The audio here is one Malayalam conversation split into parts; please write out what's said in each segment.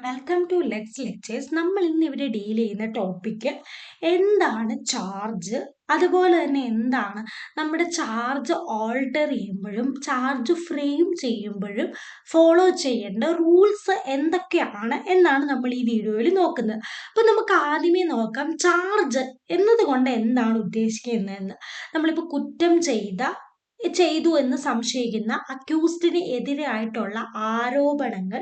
Welcome to let's lectures. നമ്മൾ ഇന്ന് ഇവിടെ ഡീൽ ചെയ്യുന്ന ടോപ്പിക്ക് എന്താണ് ചാർജ്, അതുപോലെ തന്നെ എന്താണ് നമ്മുടെ ചാർജ് ഓൾട്ടർ ചെയ്യുമ്പോഴും ചാർജ് ഫ്രെയിം ചെയ്യുമ്പോഴും ഫോളോ ചെയ്യേണ്ട റൂൾസ് എന്തൊക്കെയാണ് എന്നാണ് നമ്മൾ ഈ വീഡിയോയിൽ നോക്കുന്നത്. അപ്പം നമുക്ക് ആദ്യമേ നോക്കാം ചാർജ് എന്നതുകൊണ്ട് എന്താണ് ഉദ്ദേശിക്കുന്നതെന്ന്. നമ്മളിപ്പോൾ കുറ്റം ചെയ്തു എന്ന് സംശയിക്കുന്ന അക്യൂസ്ഡിന് എതിരായിട്ടുള്ള ആരോപണങ്ങൾ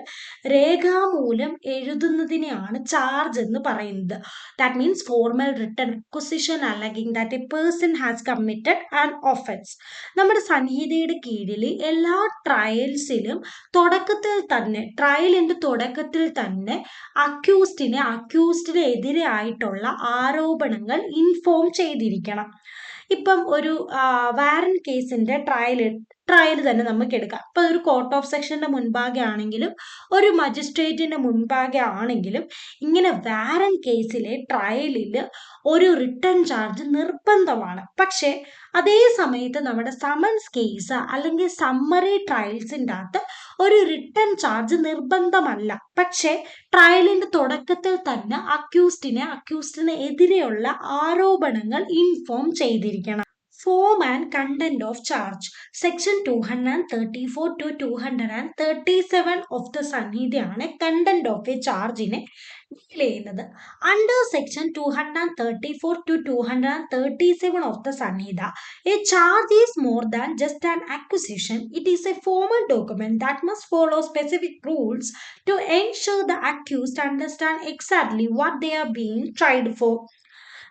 രേഖാമൂലം എഴുതുന്നതിനെയാണ് ചാർജ് എന്ന് പറയുന്നത്. That means formal written accusation alleging that a person has committed an offence. നമ്മുടെ സംഹിതയുടെ കീഴിൽ എല്ലാ ട്രയൽസിലും ട്രയലിന്റെ തുടക്കത്തിൽ തന്നെ അക്യൂസ്ഡിന് എതിരായിട്ടുള്ള ആരോപണങ്ങൾ ഇൻഫോം ചെയ്തിരിക്കണം. ഇപ്പം ഒരു വാറൻ കേസിന്റെ ട്രയൽ തന്നെ നമുക്ക് എടുക്കാം. ഇപ്പൊ ഒരു കോർട്ട് ഓഫ് സെക്ഷന്റെ മുൻപാകെ ആണെങ്കിലും ഒരു മജിസ്ട്രേറ്റിന്റെ മുൻപാകെ ആണെങ്കിലും ഇങ്ങനെ വാറൻ കേസിലെ ട്രയലിൽ ഒരു റിട്ടേൺ ചാർജ് നിർബന്ധമാണ്. പക്ഷേ അതേ സമയത്ത് നമ്മുടെ സമൻസ് കേസ് അല്ലെങ്കിൽ സമ്മറി ട്രയൽസിൻ്റെ അകത്ത് ഒരു റിട്ടേൺ ചാർജ് നിർബന്ധമല്ല. പക്ഷേ ട്രയലിന്റെ തുടക്കത്തിൽ തന്നെ അക്യൂസ്ഡിന് എതിരെയുള്ള ആരോപണങ്ങൾ ഇൻഫോം ചെയ്തിരിക്കണം. Form and content of charge section 234 to 237 of the സംഹിതയാണ് കണ്ടന്റ് ഓഫ് എ ചാർജിനെ ഡീൽ ചെയ്യുന്നത്. Under section 234 to 237 of the Sanhita, a charge is more than just an accusation. It is a formal document that must follow specific rules to ensure the accused understand exactly what they are being tried for.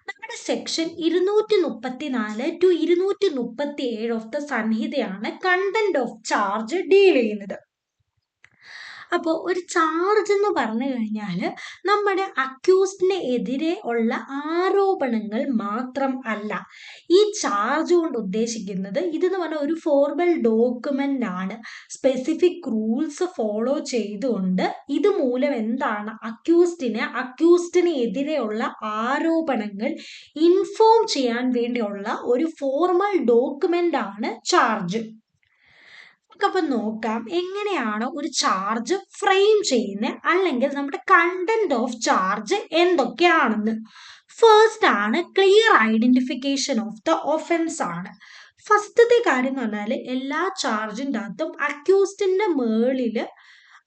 നമ്മുടെ സെക്ഷൻ 234 to 237 ഓഫ് ദ സംഹിതയാണ് കണ്ടന്റ് ഓഫ് ചാർജ് ഡീൽ ചെയ്യുന്നത്. അപ്പോൾ ഒരു ചാർജ് എന്ന് പറഞ്ഞു കഴിഞ്ഞാൽ നമ്മുടെ അക്യൂസ്ഡിന് എതിരെ ഉള്ള ആരോപണങ്ങൾ മാത്രം അല്ല. ഈ ചാർജ് കൊണ്ട് ഉദ്ദേശിക്കുന്നത് ഇതെന്ന് പറഞ്ഞാൽ ഒരു ഫോർമൽ ഡോക്യുമെന്റ് ആണ്. സ്പെസിഫിക് റൂൾസ് ഫോളോ ചെയ്തുകൊണ്ട് ഇതുമൂലം എന്താണ് അക്യൂസ്ഡിന് എതിരെയുള്ള ആരോപണങ്ങൾ ഇൻഫോം ചെയ്യാൻ വേണ്ടിയുള്ള ഒരു ഫോർമൽ ഡോക്യുമെന്റ് ആണ് ചാർജ്. അപ്പം നോക്കാം എങ്ങനെയാണ് ഒരു ചാർജ് ഫ്രെയിം ചെയ്യുന്നത്, അല്ലെങ്കിൽ നമ്മുടെ കണ്ടന്റ് ഓഫ് ചാർജ് എന്തൊക്കെയാണെന്ന്. ഫസ്റ്റ് ആണ് clear identification of the offence ആണ്. ഫസ്റ്റത്തെ കാര്യം എന്ന് പറഞ്ഞാൽ എല്ലാ ചാർജിൻ്റെ അകത്തും അക്യൂസ്ഡിന്റെ മേളില്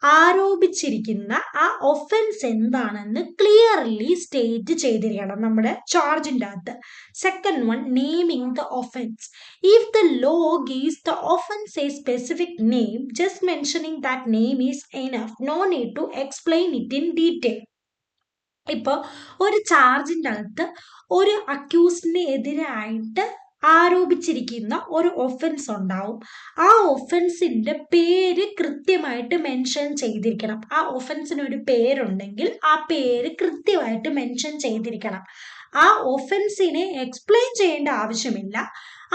ആരോപിച്ചിരിക്കുന്ന ആ ഒഫൻസ് എന്താണെന്ന് ക്ലിയർലി സ്റ്റേറ്റ് ചെയ്തിരിക്കണം നമ്മുടെ ചാർജിൻ്റെ അകത്ത്. Second one, naming the offence. If the law gives the offence a specific name, just mentioning that name is enough. No need to explain it in detail. ഇപ്പോൾ ഒരു ചാർജിൻ്റെ അകത്ത് ഒരു അക്യൂസ്ഡിന് എതിരായിട്ട് ആരോപിച്ചിരിക്കുന്ന ഒരു ഒഫൻസ് ഉണ്ടാവും. ആ ഒഫൻസിന്റെ പേര് കൃത്യമായിട്ട് മെൻഷൻ ചെയ്തിരിക്കണം. ആ ഒഫൻസിന് ഒരു പേരുണ്ടെങ്കിൽ ആ പേര് കൃത്യമായിട്ട് മെൻഷൻ ചെയ്തിരിക്കണം. ആ ഒഫൻസിനെ എക്സ്പ്ലെയിൻ ചെയ്യേണ്ട ആവശ്യമില്ല.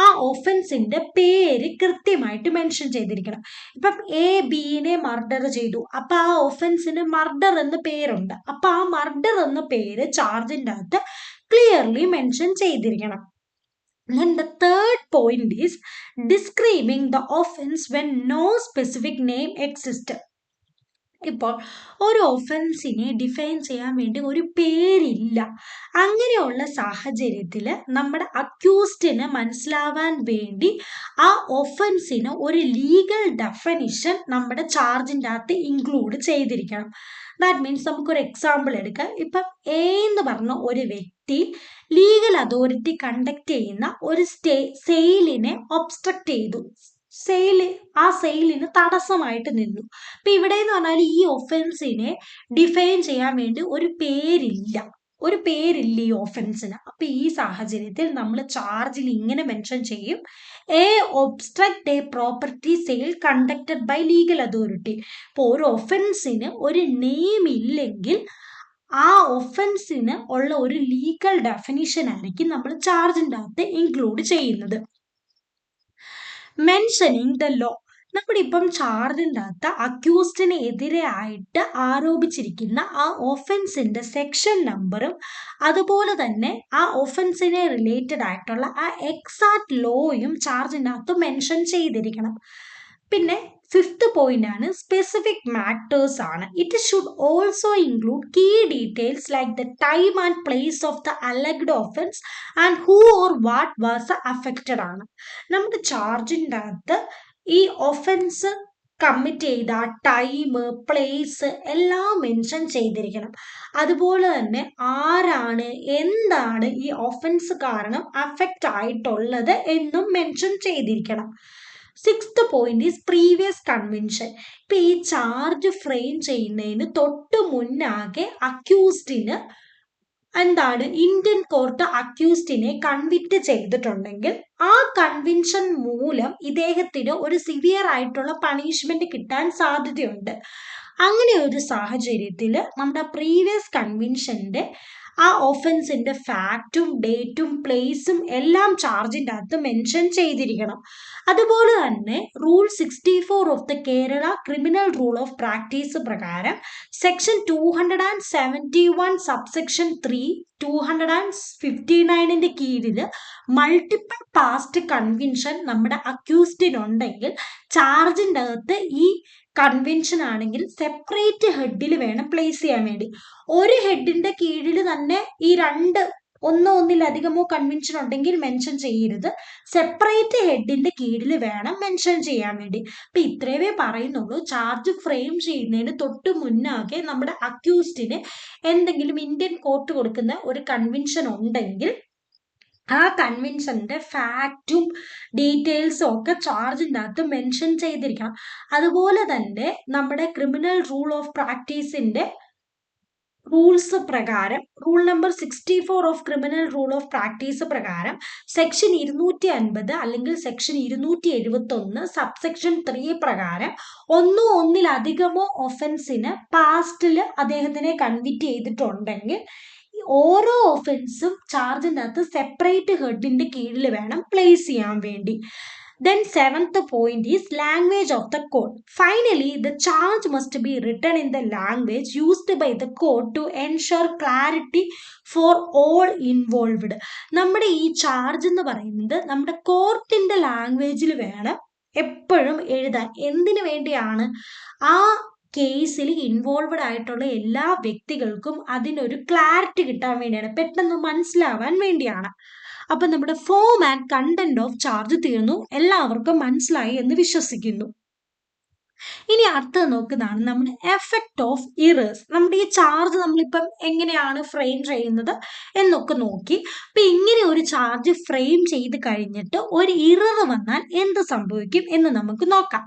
ആ ഒഫൻസിന്റെ പേര് കൃത്യമായിട്ട് മെൻഷൻ ചെയ്തിരിക്കണം. ഇപ്പം ബിനെ മർഡർ ചെയ്തു, അപ്പൊ ആ ഒഫൻസിന് മർഡർ എന്ന പേരുണ്ട്. അപ്പൊ ആ മർഡർ എന്ന പേര് ചാർജിന്റെ അകത്ത് ക്ലിയർലി മെൻഷൻ ചെയ്തിരിക്കണം. Then the third point is describing the offense when no specific name exists. ഇപ്പോൾ ഒരു ഒഫൻസിനെ ഡിഫൈൻ ചെയ്യാൻ വേണ്ടി ഒരു പേരില്ല. അങ്ങനെയുള്ള സാഹചര്യത്തിൽ നമ്മുടെ അക്യൂസ്ഡിന് മനസ്സിലാവാൻ വേണ്ടി ആ ഒഫൻസിന് ഒരു ലീഗൽ ഡെഫിനിഷൻ നമ്മുടെ ചാർജിൻ്റെ അകത്ത് ഇൻക്ലൂഡ് ചെയ്തിരിക്കണം. ദാറ്റ് മീൻസ് നമുക്കൊരു എക്സാമ്പിൾ എടുക്കാം. ഇപ്പം എന്ന് പറഞ്ഞ ഒരു വ്യക്തി ലീഗൽ അതോറിറ്റി കണ്ടക്ട് ചെയ്യുന്ന ഒരു സെയിലിനെ ഒബ്സ്ട്രക്ട് ചെയ്തു. ആ സെയിലിന് തടസ്സമായിട്ട് നിന്നു. അപ്പൊ ഇവിടെ എന്ന് പറഞ്ഞാൽ ഈ ഒഫൻസിനെ ഡിഫൈൻ ചെയ്യാൻ വേണ്ടി ഒരു പേരില്ല ഈ ഒഫൻസിന്. അപ്പൊ ഈ സാഹചര്യത്തിൽ നമ്മൾ ചാർജിൽ ഇങ്ങനെ മെൻഷൻ ചെയ്യും, obstruct a property sale conducted by legal authority. ഇപ്പോൾ ഒരു ഒഫൻസിന് ഒരു നെയിം ഇല്ലെങ്കിൽ ആ ഒഫൻസിന് ഉള്ള ഒരു ലീഗൽ ഡെഫിനിഷൻ ആയിരിക്കും നമ്മൾ ചാർജിൻ്റെ അകത്ത് ഇൻക്ലൂഡ് ചെയ്യുന്നത്. Mentioning the law. നമ്മുടെ ഇപ്പം ചാർജിൻ്റെ അകത്ത് അക്യൂസ്ഡിന് എതിരായിട്ട് ആരോപിച്ചിരിക്കുന്ന ആ ഒഫൻസിന്റെ സെക്ഷൻ നമ്പറും അതുപോലെ തന്നെ ആ ഒഫൻസിനെ റിലേറ്റഡ് ആയിട്ടുള്ള ആ എക്സാക്ട് ലോയും ചാർജിൻ്റെ അകത്ത് മെൻഷൻ ചെയ്തിരിക്കണം. പിന്നെ ഫിഫ്ത്ത് പോയിന്റ് ആണ് സ്പെസിഫിക് മാറ്റേഴ്സ് ആണ്. It should also include key details like the time and place of the alleged offence and who or what was affected ആണ്. നമ്മുടെ ചാർജിൻ്റെ അകത്ത് ഈ ഒഫൻസ് കമ്മിറ്റ് ചെയ്ത ടൈം, പ്ലേസ് എല്ലാം മെൻഷൻ ചെയ്തിരിക്കണം. അതുപോലെ തന്നെ ആരാണ്, എന്താണ് ഈ ഒഫൻസ് കാരണം അഫക്റ്റ് ആയിട്ടുള്ളത് എന്നും മെൻഷൻ ചെയ്തിരിക്കണം. Sixth point is previous convention. ഇപ്പൊ ഈ ചാർജ് ഫ്രെയിം ചെയ്യുന്നതിന് തൊട്ട് മുന്നാകെ അക്യൂസ്ഡിന് എന്താണ് ഇന്ത്യൻ കോർട്ട് അക്യൂസ്ഡിനെ കൺവിക്റ്റ് ചെയ്തിട്ടുണ്ടെങ്കിൽ ആ കൺവിൻഷൻ മൂലം ഇദ്ദേഹത്തിന് ഒരു സിവിയർ ആയിട്ടുള്ള പണിഷ്മെന്റ് കിട്ടാൻ സാധ്യതയുണ്ട്. അങ്ങനെ ഒരു സാഹചര്യത്തിൽ നമ്മുടെ പ്രീവിയസ് കൺവിൻഷന്റെ ആ ഒഫൻസിന്റെ ഫാക്റ്റും ഡേറ്റും പ്ലേസും എല്ലാം ചാർജിൻ്റെ അകത്ത് മെൻഷൻ ചെയ്തിരിക്കണം. അതുപോലെ തന്നെ rule 64 of the Kerala criminal rule of practice പ്രകാരം സെക്ഷൻ 271 സബ്സെക്ഷൻ 3 259 കീഴിൽ മൾട്ടിപ്പിൾ പാസ്റ്റ് കൺവിൻഷൻ നമ്മുടെ അക്യൂസ്ഡിനുണ്ടെങ്കിൽ ചാർജിൻ്റെ അകത്ത് ഈ കൺവെൻഷൻ ആണെങ്കിൽ സെപ്പറേറ്റ് ഹെഡിൽ വേണം പ്ലേസ് ചെയ്യാൻ വേണ്ടി. ഒരു ഹെഡിന്റെ കീഴിൽ തന്നെ ഈ ഒന്നിലധികമോ കൺവെൻഷൻ ഉണ്ടെങ്കിൽ മെൻഷൻ ചെയ്യരുത്. സെപ്പറേറ്റ് ഹെഡിന്റെ കീഴിൽ വേണം മെൻഷൻ ചെയ്യാൻ വേണ്ടി. അപ്പൊ ഇത്രയേ പറയുന്നുള്ളൂ. ചാർജ് ഫ്രെയിം ചെയ്യുന്നതിന് തൊട്ട് മുന്നാകെ നമ്മുടെ അക്യൂസ്ഡിന് എന്തെങ്കിലും ഇന്ത്യൻ കോർട്ട് കൊടുക്കുന്ന ഒരു കൺവെൻഷൻ ഉണ്ടെങ്കിൽ ആ കൺവെൻഷന്റെ ഫാക്റ്റും ഡീറ്റെയിൽസും ഒക്കെ ചാർജിൻ്റെ അകത്ത് മെൻഷൻ ചെയ്തിരിക്കണം. അതുപോലെ തന്നെ നമ്മുടെ ക്രിമിനൽ റൂൾ ഓഫ് പ്രാക്ടീസിന്റെ റൂൾസ് പ്രകാരം rule number 64 of criminal rule of practice പ്രകാരം സെക്ഷൻ 250 അല്ലെങ്കിൽ സെക്ഷൻ 271 സബ്സെക്ഷൻ 3 പ്രകാരം ഒന്നിലധികമോ ഒഫൻസിന് പാസ്റ്റിൽ അദ്ദേഹത്തിനെ കൺവിക്റ്റ് ചെയ്തിട്ടുണ്ടെങ്കിൽ ഓരോ ഒഫൻസും ചാർജിൻ്റെ അകത്ത് സെപ്പറേറ്റ് ഹെഡിന്റെ കീഴിൽ വേണം പ്ലേസ് ചെയ്യാൻ വേണ്ടി. Then seventh point is language of the court. Finally, the charge must be written in the language used by the court to ensure clarity for all involved. നമ്മുടെ ഈ ചാർജ് എന്ന് പറയുന്നത് നമ്മുടെ കോർട്ടിന്റെ ലാംഗ്വേജിൽ വേണം എപ്പോഴും എഴുതാൻ. എന്തിനു വേണ്ടിയാണ്? ആ കേസിൽ ഇൻവോൾവഡ് ആയിട്ടുള്ള എല്ലാ വ്യക്തികൾക്കും അതിനൊരു ക്ലാരിറ്റി കിട്ടാൻ വേണ്ടിയാണ്, പെട്ടെന്ന് മനസ്സിലാവാൻ വേണ്ടിയാണ്. അപ്പൊ നമ്മുടെ form and content of charge തീർന്നു. എല്ലാവർക്കും മനസ്സിലായി എന്ന് വിശ്വസിക്കുന്നു. ഇനി അടുത്തത് നോക്കുന്നതാണ് നമ്മുടെ എഫക്റ്റ് ഓഫ് ഇറേഴ്സ്. നമ്മുടെ ഈ ചാർജ് നമ്മളിപ്പം എങ്ങനെയാണ് ഫ്രെയിം ചെയ്യുന്നത് എന്നൊക്കെ നോക്കി. അപ്പൊ ഇങ്ങനെ ഒരു ചാർജ് ഫ്രെയിം ചെയ്ത് കഴിഞ്ഞിട്ട് ഒരു ഇറർ വന്നാൽ എന്ത് സംഭവിക്കും എന്ന് നമുക്ക് നോക്കാം.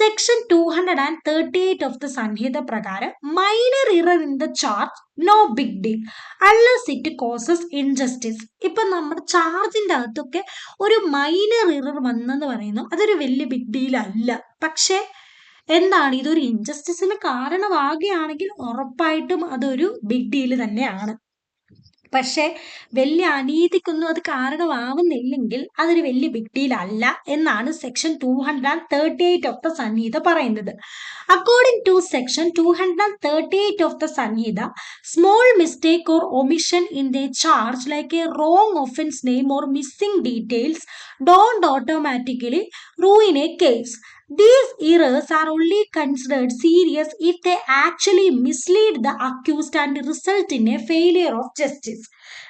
സെക്ഷൻ 238 ഓഫ് ദ സംഹിത പ്രകാരം minor error in the charge no big deal unless it causes injustice. ഇപ്പൊ നമ്മുടെ ചാർജിന്റെ അകത്തൊക്കെ ഒരു മൈനർ ഇറർ വന്നെന്ന് പറയുന്നു, അതൊരു വലിയ ബിഗ് ഡീൽ അല്ല. പക്ഷെ എന്താണ്, ഇതൊരു ഇൻജസ്റ്റിസിന് കാരണമാകുകയാണെങ്കിൽ ഉറപ്പായിട്ടും അതൊരു ബിഗ് ഡീല് തന്നെയാണ്. പക്ഷെ വലിയ അനീതിക്കൊന്നും അത് കാരണമാവുന്നില്ലെങ്കിൽ അതൊരു വലിയ ബിഗ് ഡീൽ അല്ല എന്നാണ് സെക്ഷൻ 238 ഓഫ് ദ സംഹിത പറയുന്നത്. According to section 238 of the സംഹിത, small mistake or omission in the charge like a wrong offence name or missing details don't automatically ruin a case. These errors are only considered serious if they actually mislead the accused and result in a failure of justice.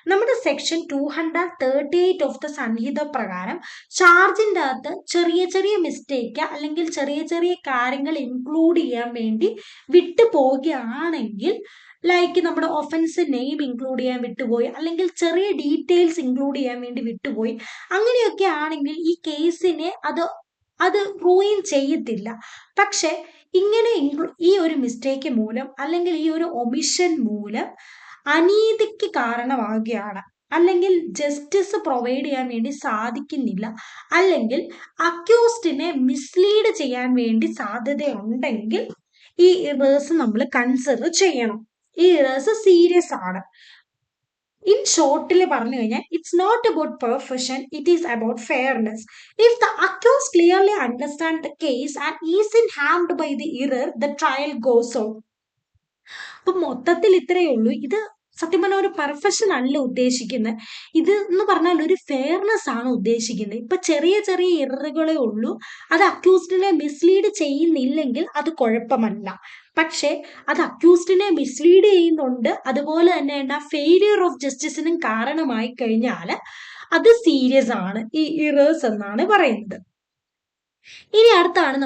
നമ്മുടെ സെക്ഷൻ 238 ഓഫ് ദ സംഹിത പ്രകാരം ചാർജിൻ്റെ അകത്ത് ചെറിയ ചെറിയ മിസ്റ്റേക്ക് അല്ലെങ്കിൽ ചെറിയ ചെറിയ കാര്യങ്ങൾ ഇൻക്ലൂഡ് ചെയ്യാൻ വേണ്ടി വിട്ടു പോവുകയാണെങ്കിൽ, ലൈക്ക് നമ്മുടെ ഒഫൻസ് നെയിം ഇൻക്ലൂഡ് ചെയ്യാൻ വിട്ടുപോയി അല്ലെങ്കിൽ ചെറിയ ഡീറ്റെയിൽസ് ഇൻക്ലൂഡ് ചെയ്യാൻ വേണ്ടി വിട്ടുപോയി, അങ്ങനെയൊക്കെ ആണെങ്കിൽ ഈ കേസിനെ അത് റൂയിൻ ചെയ്യത്തില്ല. പക്ഷെ ഇങ്ങനെ ഈ ഒരു മിസ്റ്റേക്ക് മൂലം അല്ലെങ്കിൽ ഈ ഒരു ഒമിഷൻ മൂലം അനീതിക്ക് കാരണമാവുകയാണ്, അല്ലെങ്കിൽ ജസ്റ്റിസ് പ്രൊവൈഡ് ചെയ്യാൻ വേണ്ടി സാധിക്കുന്നില്ല, അല്ലെങ്കിൽ അക്യൂസ്ഡിനെ മിസ്ലീഡ് ചെയ്യാൻ വേണ്ടി സാധ്യതയുണ്ടെങ്കിൽ ഈ ഇറേഴ്സ് നമ്മൾ കൺസിഡർ ചെയ്യണം. ഈ ഇറേഴ്സ് സീരിയസ് ആണ്. ഇൻ ഷോർട്ടിൽ പറഞ്ഞു കഴിഞ്ഞാൽ it's not about perfection, it is about fairness. If the accuse clearly understand the case and is in harmed by the error, the trial goes on. അപ്പൊ മൊത്തത്തിൽ ഇത്രയേ ഉള്ളൂ. ഇത് സത്യം പറഞ്ഞ ഒരു പെർഫെക്ഷൻ അല്ല ഉദ്ദേശിക്കുന്നത്. ഇത് എന്ന് പറഞ്ഞാൽ ഒരു ഫെയർനെസ് ആണ് ഉദ്ദേശിക്കുന്നത്. ഇപ്പൊ ചെറിയ ചെറിയ എററുകളേ ഉള്ളൂ, അത് അക്യൂസ്ഡിനെ മിസ്ലീഡ് ചെയ്യുന്നില്ലെങ്കിൽ അത് കുഴപ്പമല്ല. പക്ഷെ അത് അക്യൂസ്ഡിനെ മിസ്ലീഡ് ചെയ്യുന്നുണ്ട്, അതുപോലെ തന്നെ ഫെയിലിയർ ഓഫ് ജസ്റ്റിസിനും കാരണമായി കഴിഞ്ഞാൽ അത് സീരിയസ് ആണ് ഈ ഇറേഴ്സ് എന്നാണ് പറയുന്നത്. ഇനി അടുത്താണ്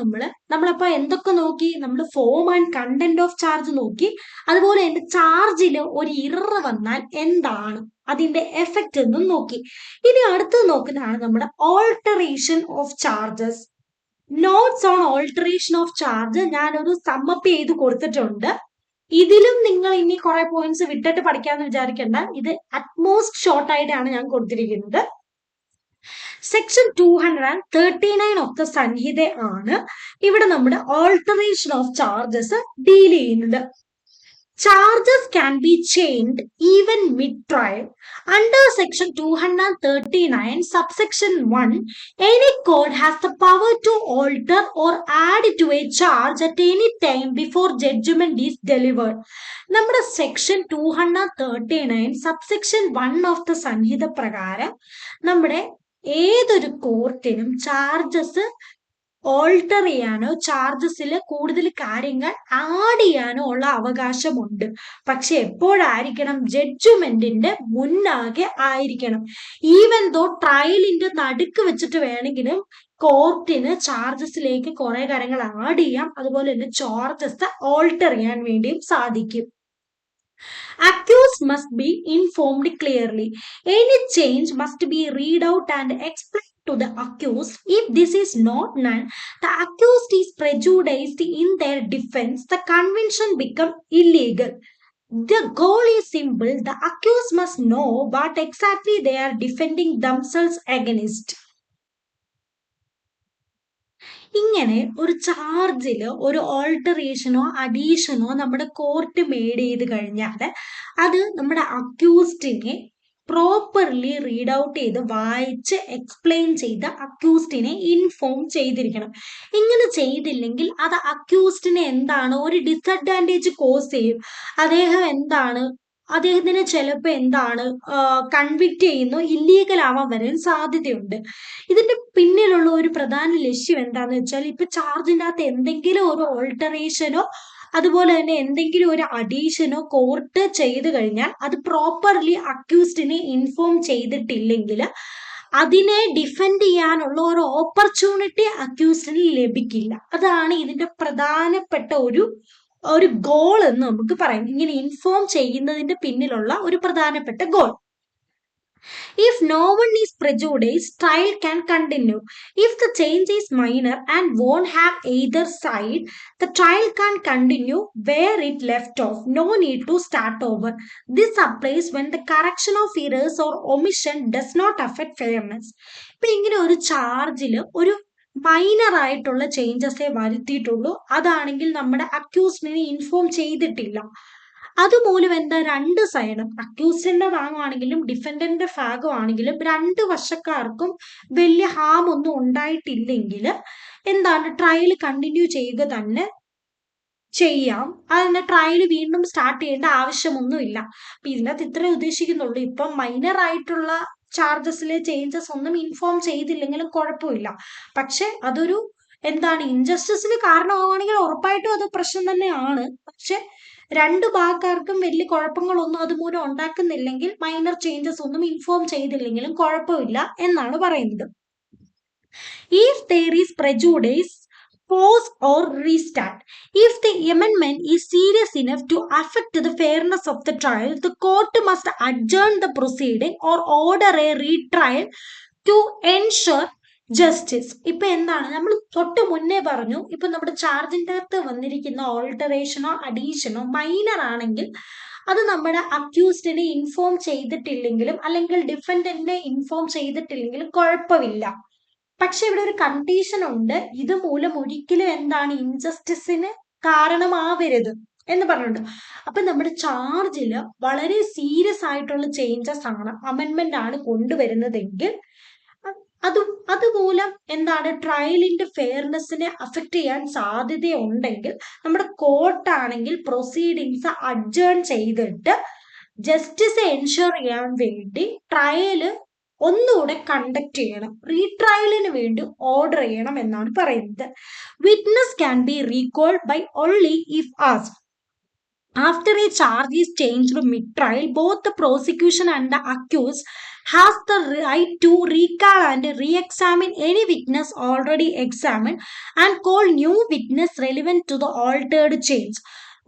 നമ്മളപ്പോ എന്തൊക്കെ നോക്കി? നമ്മൾ form and content of charge നോക്കി, അതുപോലെ തന്നെ ചാർജിൽ ഒരു ഇറർ വന്നാൽ എന്താണ് അതിന്റെ എഫക്റ്റ് എന്നും നോക്കി. ഇനി അടുത്തത് നോക്കുന്നതാണ് നമ്മുടെ alteration of charges. Notes on alteration of charge ഞാനൊരു സമ്മപ്പ് ചെയ്ത് കൊടുത്തിട്ടുണ്ട്. ഇതിലും നിങ്ങൾ ഇനി കുറെ പോയിന്റ്സ് വിട്ടിട്ട് പഠിക്കാന്ന് വിചാരിക്കേണ്ട, ഇത് അറ്റ്മോസ്റ്റ് ഷോർട്ട് ആയിട്ടാണ് ഞാൻ കൊടുത്തിരിക്കുന്നത്. സെക്ഷൻ 239 ഓഫ് ദ സംഹിത ആണ് ഇവിടെ നമ്മുടെ ഓൾട്ടറേഷൻ ഓഫ് ചാർജസ് ഡീൽ ചെയ്യുന്നത്. Charges can be changed even mid-trial. Under section 239 subsection 1, any court has the power to alter or add to a charge at any time before judgment is delivered. നമ്മുടെ സെക്ഷൻ 239 സബ്സെക്ഷൻ 1 ഓഫ് ദ സംഹിത പ്രകാരം നമ്മുടെ ഏതൊരു കോർട്ടിനും ചാർജസ് ഓൾട്ടർ ചെയ്യാനോ ചാർജസിൽ കൂടുതൽ കാര്യങ്ങൾ ആഡ് ചെയ്യാനോ ഉള്ള അവകാശമുണ്ട്. പക്ഷെ എപ്പോഴായിരിക്കണം? ജഡ്ജ്മെന്റിന്റെ മുന്നാകെ ആയിരിക്കണം. ഈവൻ ദോ ട്രയലിന്റെ നടുക്ക് വെച്ചിട്ട് വേണമെങ്കിലും കോർട്ടിന് ചാർജസിലേക്ക് കുറെ കാര്യങ്ങൾ ആഡ് ചെയ്യാം, അതുപോലെ തന്നെ ചാർജസ് ഓൾട്ടർ ചെയ്യാൻ വേണ്ടിയും സാധിക്കും. Accused must be informed clearly. Any change must be read out and explained to the accused. If this is not done, the accused is prejudiced in their defense. The conviction becomes illegal. The goal is simple. The accused must know what exactly they are defending themselves against. ഇങ്ങനെ ഒരു ചാർജിൽ ഒരു ഓൾട്ടറേഷനോ അഡീഷനോ നമ്മുടെ കോർട്ട് മെയ്ഡ് ചെയ്ത് കഴിഞ്ഞാൽ അത് നമ്മുടെ അക്യൂസ്ഡിനെ പ്രോപ്പർലി റീഡ് ഔട്ട് ചെയ്ത് വായിച്ച് എക്സ്പ്ലെയിൻ ചെയ്ത് അക്യൂസ്ഡിനെ ഇൻഫോം ചെയ്തിരിക്കണം. ഇങ്ങനെ ചെയ്തില്ലെങ്കിൽ അത് അക്യൂസ്ഡിനെ എന്താണ് ഒരു ഡിസഡ്വാൻറ്റേജ് കോസ് ചെയ്യും. അദ്ദേഹത്തിന് ചിലപ്പോൾ കൺവിക്ട് ചെയ്യുന്നു, ഇല്ലീഗൽ ആവാൻ വരാൻ സാധ്യതയുണ്ട്. ഇതിന്റെ പിന്നിലുള്ള ഒരു പ്രധാന ലക്ഷ്യം എന്താന്ന് വെച്ചാൽ, ഇപ്പൊ ചാർജിന്റെ അകത്ത് എന്തെങ്കിലും ഒരു ഓൾട്ടറേഷനോ അതുപോലെ തന്നെ എന്തെങ്കിലും ഒരു അഡീഷനോ കോർട്ട് ചെയ്ത് കഴിഞ്ഞാൽ അത് പ്രോപ്പർലി അക്യൂസ്ഡിനെ ഇൻഫോം ചെയ്തിട്ടില്ലെങ്കിൽ അതിനെ ഡിഫെൻഡ് ചെയ്യാനുള്ള ഒരു ഓപ്പർച്യൂണിറ്റി അക്യൂസ്ഡിന് ലഭിക്കില്ല. അതാണ് ഇതിന്റെ പ്രധാനപ്പെട്ട ഒരു ഗോൾ എന്ന് നമുക്ക് പറയാം. ഇങ്ങനെ ഇൻഫോം ചെയ്യുന്നതിന്റെ പിന്നിലുള്ള ഒരു പ്രധാനപ്പെട്ട goal. If no one is prejudiced, trial can continue. If the change is minor and won't have either side, the trial can continue where it left off. No need to start over. This applies when the correction of errors or omission does not affect fairness. ഇപ്പൊ ഇങ്ങനെ ഒരു ചാർജിൽ ഒരു മൈനർ ആയിട്ടുള്ള ചേഞ്ചസേ വരുത്തിയിട്ടുള്ളൂ, അതാണെങ്കിൽ നമ്മുടെ അക്യൂസ്ഡിനെ ഇൻഫോം ചെയ്തിട്ടില്ല. അതുമൂലം രണ്ട് സൈഡും അക്യൂസ്ഡിന്റെ ഭാഗമാണെങ്കിലും ഡിഫൻഡന്റിന്റെ ഭാഗമാണെങ്കിലും രണ്ട് വശക്കാർക്കും വലിയ ഹാം ഒന്നും ഉണ്ടായിട്ടില്ലെങ്കിൽ ട്രയൽ കണ്ടിന്യൂ ചെയ്യുക തന്നെ ചെയ്യാം. അതിന്റെ ട്രയൽ വീണ്ടും സ്റ്റാർട്ട് ചെയ്യേണ്ട ആവശ്യമൊന്നുമില്ല. അപ്പൊ ഇതിനകത്ത് ഇത്രേ ഉദ്ദേശിക്കുന്നുള്ളൂ. ഇപ്പം മൈനർ ആയിട്ടുള്ള ചാർജസിലെ ചേഞ്ചസ് ഒന്നും ഇൻഫോം ചെയ്തില്ലെങ്കിലും കുഴപ്പമില്ല. പക്ഷെ അതൊരു ഇൻജസ്റ്റിസിന് കാരണമാവുകയാണെങ്കിൽ ഉറപ്പായിട്ടും അത് പ്രശ്നം തന്നെയാണ്. പക്ഷെ രണ്ട് ഭാഗക്കാർക്കും വലിയ കുഴപ്പങ്ങളൊന്നും അതുമൂലം ഉണ്ടാക്കുന്നില്ലെങ്കിൽ, മൈനർ ചേഞ്ചസ് ഒന്നും ഇൻഫോം ചെയ്തില്ലെങ്കിലും കുഴപ്പമില്ല എന്നാണ് പറയുന്നത്. If there is prejudice, pause or restart. If the amendment is serious enough to affect the fairness of the trial, the court must adjourn the proceeding or order a retrial to ensure justice. ഇപ്പൊ നമ്മൾ തൊട്ട് മുന്നേ പറഞ്ഞു, ഇപ്പൊ നമ്മുടെ ചാർജിന്റെ അകത്ത് വന്നിരിക്കുന്ന ഓൾട്ടറേഷനോ അഡീഷനോ മൈനർ ആണെങ്കിൽ അത് നമ്മുടെ അക്യൂസ്ഡിനെ ഇൻഫോം ചെയ്തിട്ടില്ലെങ്കിലും അല്ലെങ്കിൽ ഡിഫൻഡന്റിനെ ഇൻഫോം ചെയ്തിട്ടില്ലെങ്കിലും കുഴപ്പമില്ല. പക്ഷെ ഇവിടെ ഒരു കണ്ടീഷൻ ഉണ്ട്, ഇത് മൂലം ഒരിക്കലും ഇൻജസ്റ്റിസിന് കാരണമാവരുത് എന്ന് പറഞ്ഞിട്ടുണ്ട്. അപ്പൊ നമ്മുടെ ചാർജിൽ വളരെ സീരിയസ് ആയിട്ടുള്ള ചേഞ്ചസ് ആണ്, അമെൻമെന്റ് ആണ് കൊണ്ടുവരുന്നതെങ്കിൽ അതുമൂലം ട്രയലിന്റെ ഫെയർനെസ്സിനെ അഫക്ട് ചെയ്യാൻ സാധ്യതയുണ്ടെങ്കിൽ നമ്മുടെ കോർട്ടാണെങ്കിൽ പ്രൊസീഡിങ്സ് അഡ്ജേൺ ചെയ്തിട്ട് ജസ്റ്റിസ് എൻഷുർ ചെയ്യാൻ വേണ്ടി ട്രയല് ഒന്നുകൂടെ കണ്ടക്ട് ചെയ്യണം, റീട്രയലിന് വേണ്ടി ഓർഡർ ചെയ്യണം എന്നാണ് പറയുന്നത്. Witness can be recalled by only if asked. After a charge is changed mid-trial, both the prosecution and the accused has the right to recall and re-examine any witness already examined and call new witness relevant to the altered change.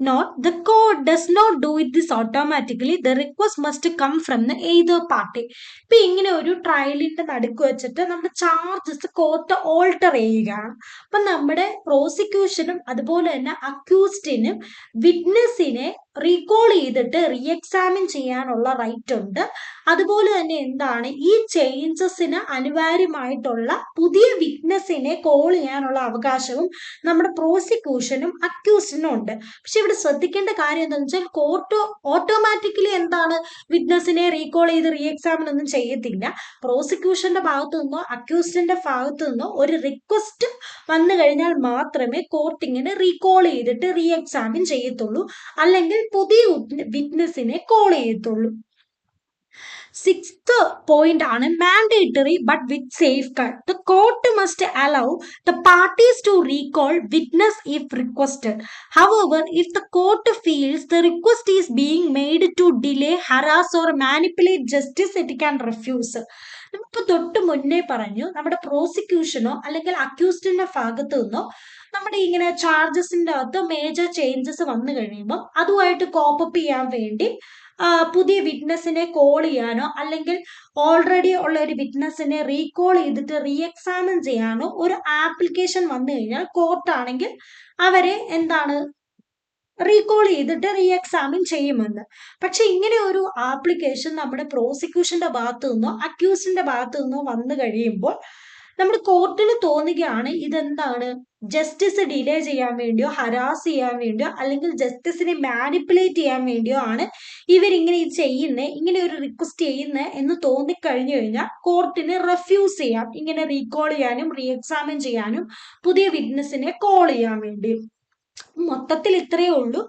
Not the court does not do it this automatically. The request must come from the either party. ഇപ്പൊ ഇങ്ങനെ ഒരു ട്രയലിന്റെ നടുക്ക് വെച്ചിട്ട് നമ്മുടെ ചാർജസ് കോർട്ട് ഓൾട്ടർ ചെയ്യുകയാണ്. അപ്പൊ നമ്മുടെ പ്രോസിക്യൂഷനും അതുപോലെ തന്നെ അക്യൂസ്ഡിനും വിറ്റ്നസിനെ റീകോൾ ചെയ്തിട്ട് റീഎക്സാമിൻ ചെയ്യാനുള്ള റൈറ്റ് ഉണ്ട്. അതുപോലെ തന്നെ എന്താണ്, ഈ ചേഞ്ചസിന് അനിവാര്യമായിട്ടുള്ള പുതിയ വിറ്റ്നസിനെ കോൾ ചെയ്യാനുള്ള അവകാശവും നമ്മുടെ പ്രോസിക്യൂഷനും അക്യൂസിനും ഉണ്ട്. പക്ഷെ ഇവിടെ ശ്രദ്ധിക്കേണ്ട കാര്യം എന്താണെന്ന് വെച്ചാൽ കോർട്ട് ഓട്ടോമാറ്റിക്കലി എന്താണ് വിറ്റ്നസിനെ റീകോൾ ചെയ്ത് റീഎക്സാമിൻ ഒന്നും ചെയ്യത്തില്ല. പ്രോസിക്യൂഷന്റെ ഭാഗത്തു നിന്നോ അക്യൂസിന്റെ ഭാഗത്തു നിന്നോ ഒരു റിക്വസ്റ്റ് വന്നു കഴിഞ്ഞാൽ മാത്രമേ കോർട്ട് ഇങ്ങനെ റീകോൾ ചെയ്തിട്ട് റീഎക്സാമിൻ ചെയ്യത്തുള്ളൂ, അല്ലെങ്കിൽ പുതിയ വിറ്റ്നസിനെ കോൾ ചെയ്യത്തുള്ളൂ. സിക്സ്ത് പോയിന്റ് ആണ് mandatory but with safeguard. The court must allow the parties to recall witness if requested. However if the court feels the request is being made to delay, harass or manipulate justice, it can refuse. നമുക്ക് തൊട്ട് മുന്നേ പറഞ്ഞു, നമ്മുടെ പ്രോസിക്യൂഷനോ അല്ലെങ്കിൽ അക്യൂസ്ഡിന്റെ ഭാഗത്തു നിന്നോ നമ്മുടെ ഇങ്ങനെ ചാർജസിന്റെ അകത്ത് മേജർ ചേഞ്ചസ് വന്നു കഴിയുമ്പോൾ അതുമായിട്ട് കോപ്പപ്പ് ചെയ്യാൻ വേണ്ടി പുതിയ വിറ്റ്നസിനെ കോൾ ചെയ്യാനോ അല്ലെങ്കിൽ ഓൾറെഡി ഉള്ള ഒരു വിറ്റ്നസിനെ റീകോൾ ചെയ്തിട്ട് റീഎക്സാമിൻ ചെയ്യാനോ ഒരു ആപ്ലിക്കേഷൻ വന്നു കഴിഞ്ഞാൽ കോർട്ടാണെങ്കിൽ അവരെ എന്താണ് റീകോൾ ചെയ്തിട്ട് റീഎക്സാമിൻ ചെയ്യുമെന്ന്. പക്ഷെ ഇങ്ങനെ ഒരു ആപ്ലിക്കേഷൻ നമ്മുടെ പ്രോസിക്യൂഷന്റെ ഭാഗത്തു നിന്നോ അക്യൂസിന്റെ ഭാഗത്തു നിന്നോ വന്നു കഴിയുമ്പോൾ നമ്മുടെ കോർട്ടിന് തോന്നുകയാണ് ഇതെന്താണ് ജസ്റ്റിസ് ഡിലേ ചെയ്യാൻ വേണ്ടിയോ ഹരാസ് ചെയ്യാൻ വേണ്ടിയോ അല്ലെങ്കിൽ ജസ്റ്റിസിനെ മാനിപ്പുലേറ്റ് ചെയ്യാൻ വേണ്ടിയോ ആണ് ഇവരിങ്ങനെ ഇത് ചെയ്യുന്നത്, ഇങ്ങനെ ഒരു റിക്വസ്റ്റ് ചെയ്യുന്നത് എന്ന് തോന്നിക്കഴിഞ്ഞു കഴിഞ്ഞാൽ കോർട്ടിന് റെഫ്യൂസ് ചെയ്യാം ഇങ്ങനെ റീകോൾ ചെയ്യാനും റീഎക്സാമിൻ ചെയ്യാനും പുതിയ വിറ്റ്നസിനെ കോൾ ചെയ്യാൻ വേണ്ടി. മൊത്തത്തിൽ ഇത്രയേ ഉള്ളൂ.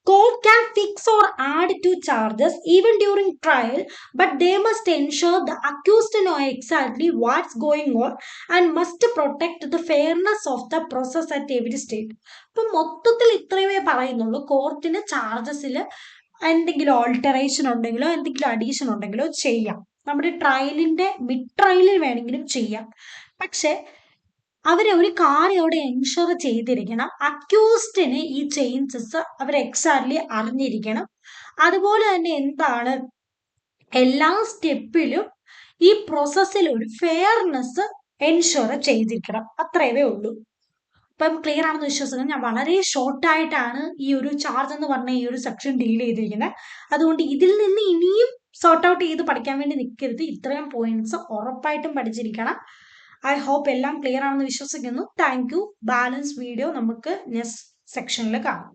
Court can fix or add to charges even during trial, but they must ensure the accused know exactly what's going on and must protect the fairness of the process at every stage. ഇപ്പം മൊത്തത്തിൽ ഇത്രയേ പറയുന്നുള്ളൂ. കോർട്ടിന് ചാർജസിൽ എന്തെങ്കിലും ഓൾട്ടറേഷൻ ഉണ്ടെങ്കിലോ എന്തെങ്കിലും അഡീഷൻ ഉണ്ടെങ്കിലോ ചെയ്യാം. നമ്മുടെ ട്രയലിന്റെ മിഡ് ട്രയലിൽ വേണമെങ്കിലും ചെയ്യാം. പക്ഷെ അവരെ ഒരു കാര്യം അവിടെ എൻഷുർ ചെയ്തിരിക്കണം, അക്യൂസ്ഡിന് ഈ ചേഞ്ചസ് അവർ എക്സാക്ട്ലി അറിഞ്ഞിരിക്കണം. അതുപോലെ തന്നെ എന്താണ് എല്ലാ സ്റ്റെപ്പിലും ഈ പ്രോസസ്സിൽ ഒരു ഫെയർനെസ് എൻഷുർ ചെയ്തിരിക്കണം. അത്രയേ ഉള്ളൂ. ഇപ്പം ക്ലിയർ ആണെന്ന് വിശ്വസിക്കുന്നു. ഞാൻ വളരെ ഷോർട്ടായിട്ടാണ് ഈ ഒരു ചാർജ് എന്ന് പറഞ്ഞ ഈ ഒരു സെക്ഷൻ ഡീൽ ചെയ്തിരിക്കുന്നത്. അതുകൊണ്ട് ഇതിൽ നിന്ന് ഇനിയും സോർട്ട് ഔട്ട് ചെയ്ത് പഠിക്കാൻ വേണ്ടി നിൽക്കരുത്. ഇത്രയും പോയിന്റ്സ് ഉറപ്പായിട്ടും പഠിച്ചിരിക്കണം. ഐ ഹോപ്പ് എല്ലാം ക്ലിയർ ആണെന്ന് വിശ്വസിക്കുന്നു. Thank you. ബാലൻസ് വീഡിയോ നമുക്ക് നെക്സ്റ്റ് സെക്ഷനിൽ കാണാം.